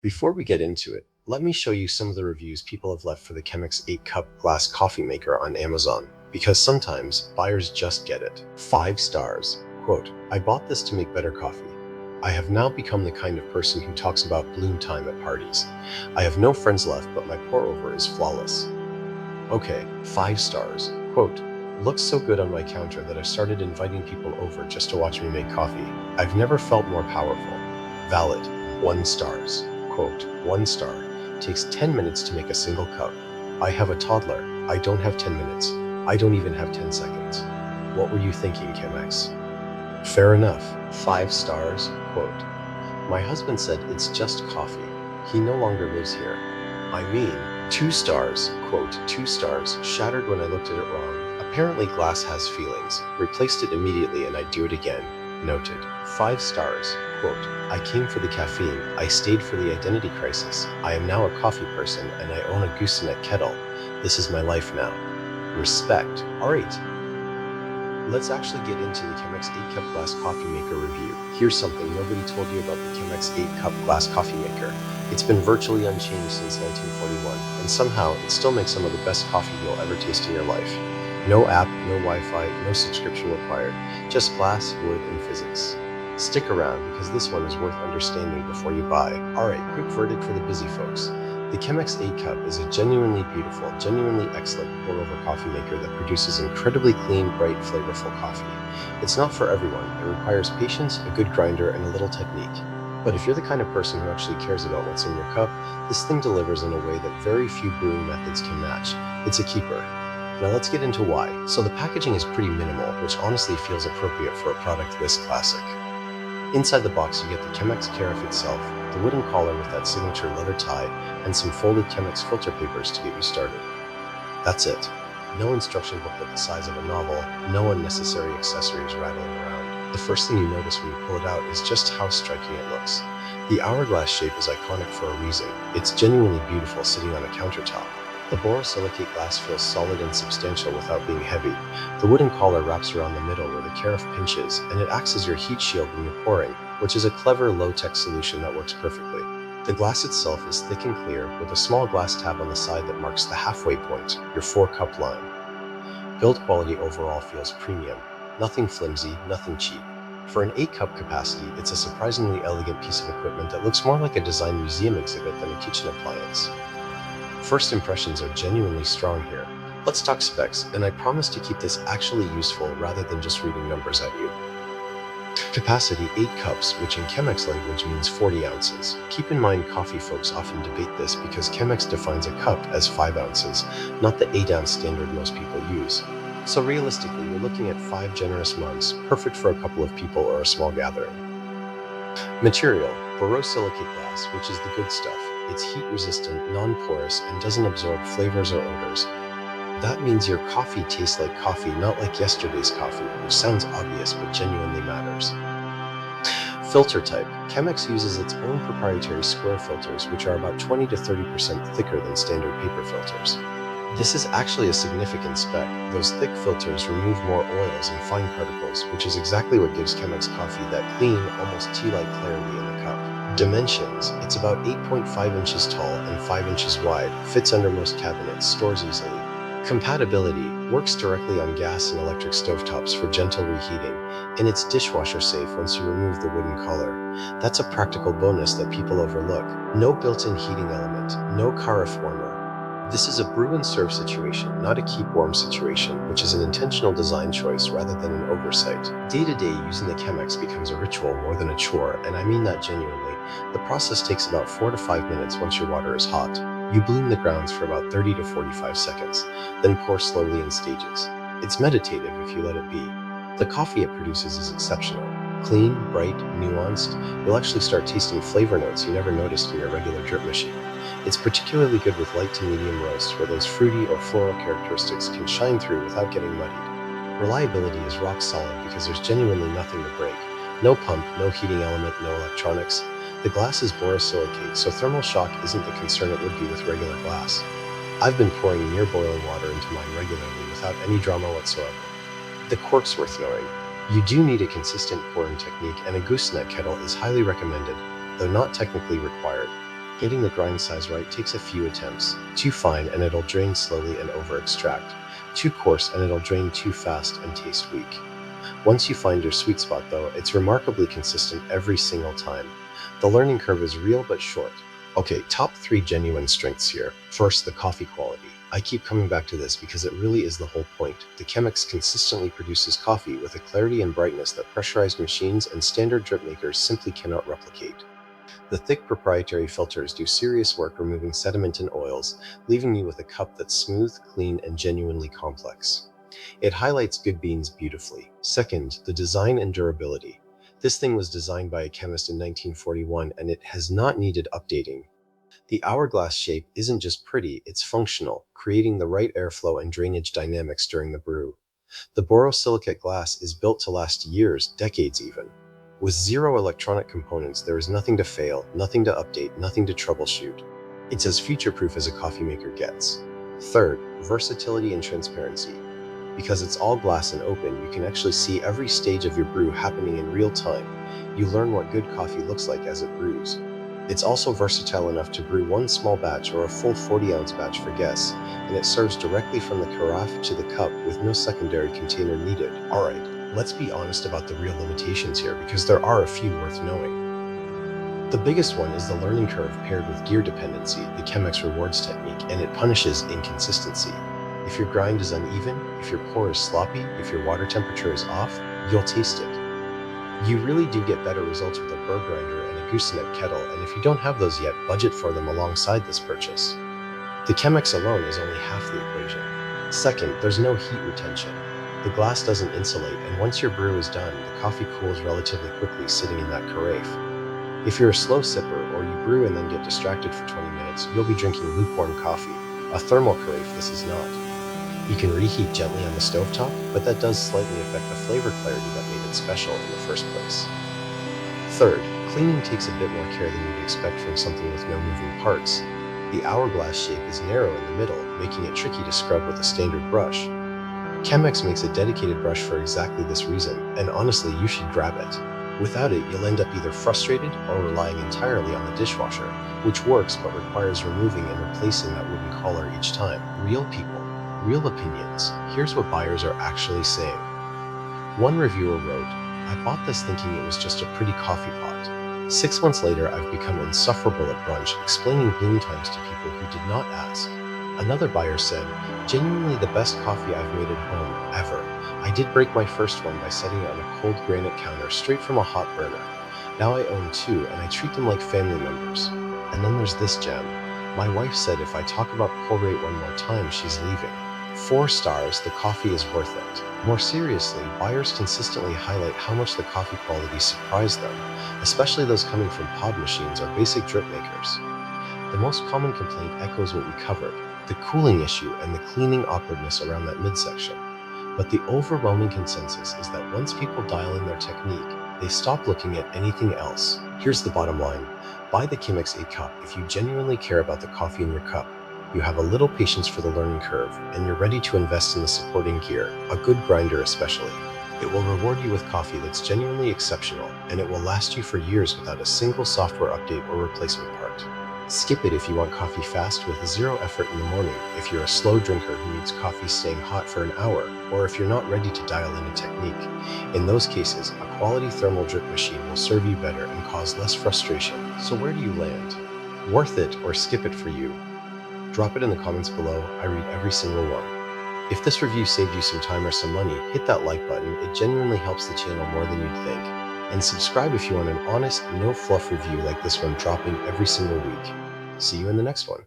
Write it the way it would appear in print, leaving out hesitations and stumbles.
Before we get into it, let me show you some of the reviews people have left for the Chemex 8-cup glass coffee maker on Amazon, because sometimes buyers just get it. 5 stars. Quote, I bought this to make better coffee. I have now become the kind of person who talks about bloom time at parties. I have no friends left, but my pour over is flawless. Okay, 5 stars. Quote, looks so good on my counter that I started inviting people over just to watch me make coffee. I've never felt more powerful. Valid. 1 stars. Quote, 1 star. Takes 10 minutes to make a single cup. I have a toddler. I don't have 10 minutes. I don't even have 10 seconds. What were you thinking, Chemex? Fair enough. 5 stars. Quote, my husband said it's just coffee. He no longer lives here. I mean, 2 stars. Quote, 2 stars. Shattered when I looked at it wrong. Apparently glass has feelings. Replaced it immediately and I'd do it again. Noted. 5 stars. Quote, I came for the caffeine. I stayed for the identity crisis. I am now a coffee person and I own a gooseneck kettle. This is my life now. Respect. Alright. Let's actually get into the Chemex 8-cup-glass-coffee-maker review. Here's something nobody told you about the Chemex 8-cup-glass-coffee-maker. It's been virtually unchanged since 1941, and somehow it still makes some of the best coffee you'll ever taste in your life. No app, no Wi-Fi, no subscription required. Just glass, wood, and physics. Stick around because this one is worth understanding before you buy. Alright, quick verdict for the busy folks. The Chemex 8-cup is a genuinely beautiful, genuinely excellent pour-over coffee maker that produces incredibly clean, bright, flavorful coffee. It's not for everyone. It requires patience, a good grinder, and a little technique. But if you're the kind of person who actually cares about what's in your cup, this thing delivers in a way that very few brewing methods can match. It's a keeper. Now let's get into why. So the packaging is pretty minimal, which honestly feels appropriate for a product this classic. Inside the box you get the Chemex carafe itself, the wooden collar with that signature leather tie, and some folded Chemex filter papers to get you started. That's it. No instruction booklet the size of a novel, no unnecessary accessories rattling around. The first thing you notice when you pull it out is just how striking it looks. The hourglass shape is iconic for a reason. It's genuinely beautiful sitting on a countertop. The borosilicate glass feels solid and substantial without being heavy. The wooden collar wraps around the middle where the carafe pinches, and it acts as your heat shield when you're pouring, which is a clever low-tech solution that works perfectly. The glass itself is thick and clear, with a small glass tab on the side that marks the halfway point, your 4-cup line. Build quality overall feels premium. Nothing flimsy, nothing cheap. For an 8-cup capacity, it's a surprisingly elegant piece of equipment that looks more like a design museum exhibit than a kitchen appliance. First impressions are genuinely strong here. Let's talk specs, and I promise to keep this actually useful rather than just reading numbers at you. Capacity 8 cups, which in Chemex language means 40 ounces. Keep in mind coffee folks often debate this because Chemex defines a cup as 5 ounces, not the 8-ounce standard most people use. So realistically, you're looking at 5 generous mugs, perfect for a couple of people or a small gathering. Material: borosilicate glass, which is the good stuff. It's heat-resistant, non-porous, and doesn't absorb flavors or odors. That means your coffee tastes like coffee, not like yesterday's coffee, which sounds obvious but genuinely matters. Filter type: Chemex uses its own proprietary square filters, which are about 20 to 30% thicker than standard paper filters. This is actually a significant spec. Those thick filters remove more oils and fine particles, which is exactly what gives Chemex coffee that clean, almost tea-like clarity in the cup. Dimensions: it's about 8.5 inches tall and 5 inches wide, fits under most cabinets, stores easily. Compatibility: works directly on gas and electric stovetops for gentle reheating, and it's dishwasher safe once you remove the wooden collar. That's a practical bonus that people overlook. No built-in heating element, no carafe warmer. This is a brew and serve situation, not a keep warm situation, which is an intentional design choice rather than an oversight. Day to day, using the Chemex becomes a ritual more than a chore, and I mean that genuinely. The process takes about 4 to 5 minutes once your water is hot. You bloom the grounds for about 30 to 45 seconds, then pour slowly in stages. It's meditative if you let it be. The coffee it produces is exceptional. Clean, bright, nuanced. You'll actually start tasting flavor notes you never noticed in your regular drip machine. It's particularly good with light to medium roasts where those fruity or floral characteristics can shine through without getting muddied. Reliability is rock solid because there's genuinely nothing to break. No pump, no heating element, no electronics. The glass is borosilicate, so thermal shock isn't the concern it would be with regular glass. I've been pouring near boiling water into mine regularly without any drama whatsoever. The quirk's worth knowing. You do need a consistent pouring technique, and a gooseneck kettle is highly recommended, though not technically required. Getting the grind size right takes a few attempts. Too fine and it'll drain slowly and over-extract. Too coarse and it'll drain too fast and taste weak. Once you find your sweet spot though, it's remarkably consistent every single time. The learning curve is real but short. Okay, top 3 genuine strengths here. First, the coffee quality. I keep coming back to this because it really is the whole point. The Chemex consistently produces coffee with a clarity and brightness that pressurized machines and standard drip makers simply cannot replicate. The thick proprietary filters do serious work removing sediment and oils, leaving you with a cup that's smooth, clean, and genuinely complex. It highlights good beans beautifully. Second, the design and durability. This thing was designed by a chemist in 1941 and it has not needed updating. The hourglass shape isn't just pretty, it's functional, creating the right airflow and drainage dynamics during the brew. The borosilicate glass is built to last years, decades even. With zero electronic components, there is nothing to fail, nothing to update, nothing to troubleshoot. It's as future-proof as a coffee maker gets. Third, versatility and transparency. Because it's all glass and open, you can actually see every stage of your brew happening in real time. You learn what good coffee looks like as it brews. It's also versatile enough to brew one small batch or a full 40-ounce batch for guests, and it serves directly from the carafe to the cup with no secondary container needed. Alright, let's be honest about the real limitations here because there are a few worth knowing. The biggest one is the learning curve paired with gear dependency, the Chemex rewards technique, and it punishes inconsistency. If your grind is uneven, if your pour is sloppy, if your water temperature is off, you'll taste it. You really do get better results with a burr grinder and a gooseneck kettle, and if you don't have those yet, budget for them alongside this purchase. The Chemex alone is only half the equation. Second, there's no heat retention. The glass doesn't insulate, and once your brew is done, the coffee cools relatively quickly sitting in that carafe. If you're a slow sipper, or you brew and then get distracted for 20 minutes, you'll be drinking lukewarm coffee. A thermal carafe this is not. You can reheat gently on the stovetop, but that does slightly affect the flavor clarity that made it special in the first place. Third, cleaning takes a bit more care than you'd expect from something with no moving parts. The hourglass shape is narrow in the middle, making it tricky to scrub with a standard brush. Chemex makes a dedicated brush for exactly this reason, and honestly, you should grab it. Without it, you'll end up either frustrated or relying entirely on the dishwasher, which works but requires removing and replacing that wooden collar each time. Real people. Real opinions. Here's what buyers are actually saying. One reviewer wrote, "I bought this thinking it was just a pretty coffee pot. 6 months later, I've become insufferable at brunch, explaining bloom times to people who did not ask." Another buyer said, "Genuinely the best coffee I've made at home, ever. I did break my first one by setting it on a cold granite counter straight from a hot burner. Now I own 2, and I treat them like family members." And then there's this gem. "My wife said if I talk about pour rate one more time, she's leaving. 4 stars, the coffee is worth it." More seriously, buyers consistently highlight how much the coffee quality surprised them, especially those coming from pod machines or basic drip makers. The most common complaint echoes what we covered, the cooling issue and the cleaning awkwardness around that midsection. But the overwhelming consensus is that once people dial in their technique, they stop looking at anything else. Here's the bottom line. Buy the Chemex 8-cup if you genuinely care about the coffee in your cup. You have a little patience for the learning curve, and you're ready to invest in the supporting gear, a good grinder especially. It will reward you with coffee that's genuinely exceptional, and it will last you for years without a single software update or replacement part. Skip it if you want coffee fast with zero effort in the morning, if you're a slow drinker who needs coffee staying hot for an hour, or if you're not ready to dial in a technique. In those cases, a quality thermal drip machine will serve you better and cause less frustration. So where do you land? Worth it or skip it for you? Drop it in the comments below. I read every single one. If this review saved you some time or some money, hit that like button. It genuinely helps the channel more than you'd think. And subscribe if you want an honest, no fluff review like this one dropping every single week. See you in the next one.